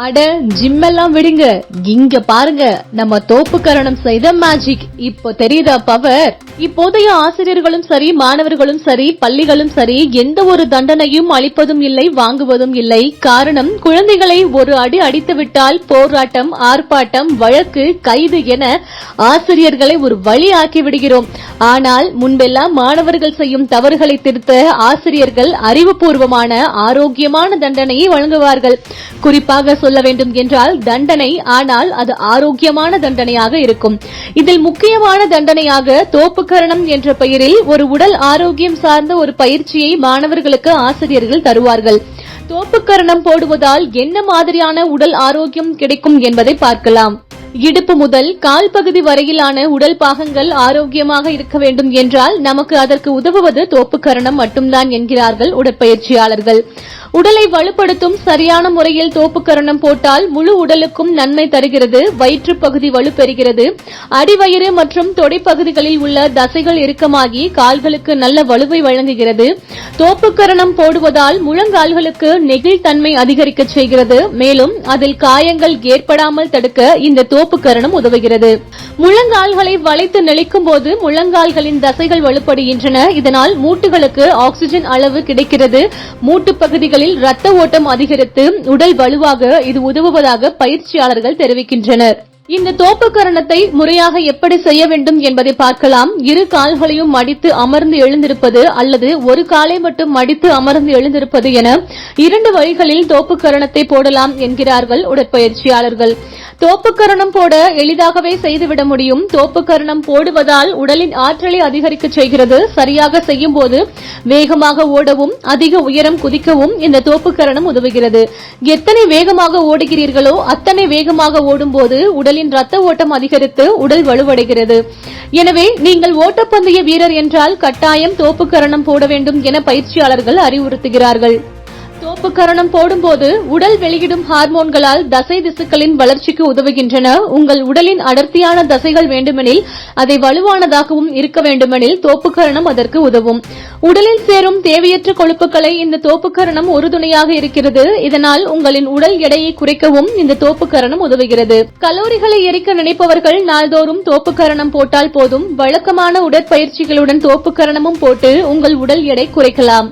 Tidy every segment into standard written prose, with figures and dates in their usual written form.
அட ஜிம் எல்லாம் விடுங்க, இங்க பாருங்க நம்ம தோப்புக்கரணம் செய்த மேஜிக். இப்போ தெரியுதா பவர்? இப்போதைய ஆசிரியர்களும் சரி, மாணவர்களும் சரி, பள்ளிகளும் சரி, எந்த ஒரு தண்டனையும் அளிப்பதும் இல்லை, வாங்குவதும் இல்லை. காரணம், குழந்தைகளை ஒரு அடி அடித்து விட்டால் போராட்டம், ஆர்ப்பாட்டம், வழக்கு, கைது என ஆசிரியர்களை ஒரு வழி ஆக்கி விடுகிறோம். ஆனால் முன்பெல்லாம் மாணவர்கள் செய்யும் தவறுகளை திருத்த ஆசிரியர்கள் அறிவுபூர்வமான ஆரோக்கியமான தண்டனையை வழங்குவார்கள். குறிப்பாக சொல்ல வேண்டும் என்றால் தண்டனை, ஆனால் அது ஆரோக்கியமான தண்டனையாக இருக்கும். இதில் முக்கியமான தண்டனையாக தோப்புக்கரணம் என்ற பெயரில் ஒரு உடல் ஆரோக்கியம் சார்ந்த ஒரு பயிற்சியை மாணவர்களுக்கு ஆசிரியர்கள் தருவார்கள். தோப்புக்கரணம் போடுவதால் என்ன மாதிரியான உடல் ஆரோக்கியம் கிடைக்கும் என்பதை பார்க்கலாம். இடுப்பு முதல் கால் பகுதி வரையிலான உடல் பாகங்கள் ஆரோக்கியமாக இருக்க வேண்டும் என்றால் நமக்கு அதற்கு உதவுவது தோப்புக்கரணம் மட்டும்தான் என்கிறார்கள் உடற்பயிற்சியாளர்கள். உடலை வலுப்படுத்தும் சரியான முறையில் தோப்புக்கரணம் போட்டால் முழு உடலுக்கும் நன்மை தருகிறது. வயிற்று பகுதி வலுப்பெறுகிறது. அடிவயிறு மற்றும் தொடைப்பகுதிகளில் உள்ள தசைகள் இறுக்கமாகி கால்களுக்கு நல்ல வலுவை வழங்குகிறது. தோப்புக்கரணம் போடுவதால் முழங்கால்களுக்கு நெகிழ்தன்மை அதிகரிக்க செய்கிறது. மேலும் அதில் காயங்கள் ஏற்படாமல் தடுக்க இந்த தோப்புக்கரணம் உதவுகிறது. முழங்கால்களை வளைத்து நெளிக்கும் போது முழங்கால்களின் தசைகள் வலுப்படுகின்றன. இதனால் மூட்டுகளுக்கு ஆக்சிஜன் அளவு கிடைக்கிறது. மூட்டு பகுதிகளில் ரத்த ஓட்டம் அதிகரித்து உடல் வலுவாக இது உதவுவதாக பயிற்சியாளர்கள் தெரிவிக்கின்றனர். இந்த தோப்புக்கரணத்தை முறையாக எப்படி செய்ய வேண்டும் என்பதை பார்க்கலாம். இரு கால்களையும் மடித்து அமர்ந்து எழுந்திருப்பது அல்லது ஒரு காலை மட்டும் மடித்து அமர்ந்து எழுந்திருப்பது என 2 வழிகளில் தோப்புக்கரணத்தை போடலாம் என்கிறார்கள் உடற்பயிற்சியாளர்கள். தோப்புக்கரணம் போட எளிதாகவே செய்துவிட முடியும். தோப்புக்கரணம் போடுவதால் உடலின் ஆற்றலை அதிகரிக்க செய்கிறது. சரியாக செய்யும் போது வேகமாக ஓடவும் அதிக உயரம் குதிக்கவும் இந்த தோப்புக்கரணம் உதவுகிறது. எத்தனை வேகமாக ஓடுகிறீர்களோ அத்தனை வேகமாக ஓடும்போது உடலின் ரத்த ஓட்டம் அதிகரித்து உடல் வலுவடைகிறது. எனவே நீங்கள் ஓட்டப்பந்தய வீரர் என்றால் கட்டாயம் தோப்புக்கரணம் போட வேண்டும் என பயிற்சியாளர்கள் அறிவுறுத்துகிறார்கள். தோப்புக்கரணம் போடும்போது உடல் வெளியிடும் ஹார்மோன்களால் தசை திசுக்களின் வளர்ச்சிக்கு உதவுகின்றன. உங்கள் உடலின் அடர்த்தியான தசைகள் வேண்டுமெனில் அதை வலுவானதாகவும் இருக்க வேண்டுமெனில் தோப்புக்கரணம் அதற்கு உதவும். உடலில் சேரும் தேவையற்ற கொழுப்புகளை இந்த தோப்புக்கரணம் உறுதுணையாக இருக்கிறது. இதனால் உங்களின் உடல் எடையை குறைக்கவும் இந்த தோப்புக்கரணம் உதவுகிறது. கலோரிகளை எரிக்க நினைப்பவர்கள் நாள்தோறும் தோப்புக்கரணம் போட்டால் போதும். வழக்கமான உடற்பயிற்சிகளுடன் தோப்புக்கரணமும் போட்டு உங்கள் உடல் எடை குறைக்கலாம்.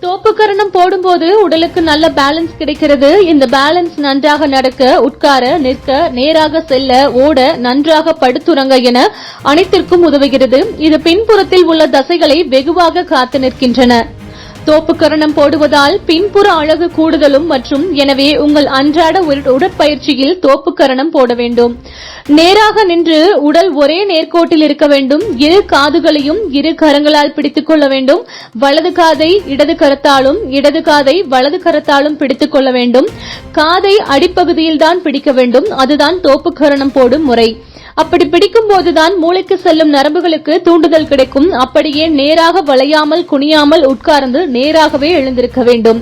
தோப்புக்கரணம் போடும்போது உடலுக்கு நல்ல பேலன்ஸ் கிடைக்கிறது. இந்த பேலன்ஸ் நன்றாக நடக்க, உட்கார, நிற்க, நேராக செல்ல, ஓட, நன்றாக படுத்துறங்க என அனைத்திற்கும் உதவுகிறது. இது பின்புறத்தில் உள்ள தசைகளை வெகுவாக காத்து நிற்கின்றன. தோப்புக்கரணம் போடுவதால் பின்புற அழகு கூடுதலும் மற்றும் எனவே உங்கள் அன்றாட உடற்பயிற்சியில் தோப்புக்கரணம் போட வேண்டும். நேராக நின்று உடல் ஒரே நேர்கோட்டில் இருக்க வேண்டும். இரு காதுகளையும் இரு கரங்களால் பிடித்துக் கொள்ள வேண்டும். வலது காதை இடது கரத்தாலும் இடது காதை வலது கரத்தாலும் பிடித்துக் கொள்ள வேண்டும். காதை அடிப்பகுதியில் தான் பிடிக்க வேண்டும். அதுதான் தோப்புக்கரணம் போடும் முறை. அப்படி பிடிக்கும் போதுதான் மூளைக்கு செல்லும் நரம்புகளுக்கு தூண்டுதல் கிடைக்கும். அப்படியே நேராக வளையாமல் குனியாமல் உட்கார்ந்து நேராகவே எழுந்திருக்க வேண்டும்.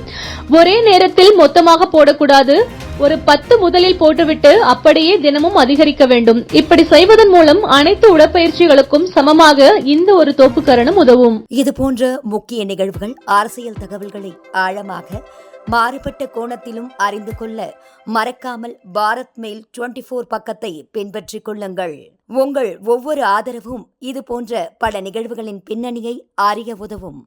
ஒரே நேரத்தில் மொத்தமாக போடக்கூடாது. ஒரு 10 முதலில் போட்டுவிட்டு அப்படியே தினமும் அதிகரிக்க வேண்டும். இப்படி செய்வதன் மூலம் அனைத்து உடற்பயிற்சிகளுக்கும் சமமாக இந்த ஒரு தோப்புக்கரணம் உதவும். இதுபோன்ற முக்கிய நிகழ்வுகள், அரசியல் தகவல்களை ஆழமாக மாறுபட்ட கோணத்திலும் அறிந்து கொள்ள மறக்காமல் பாரத் மெயில் 24 பக்கத்தை பின்பற்றிக் கொள்ளுங்கள். உங்கள் ஒவ்வொரு ஆதரவும் இதுபோன்ற பல நிகழ்வுகளின் பின்னணியை அறிய உதவும்.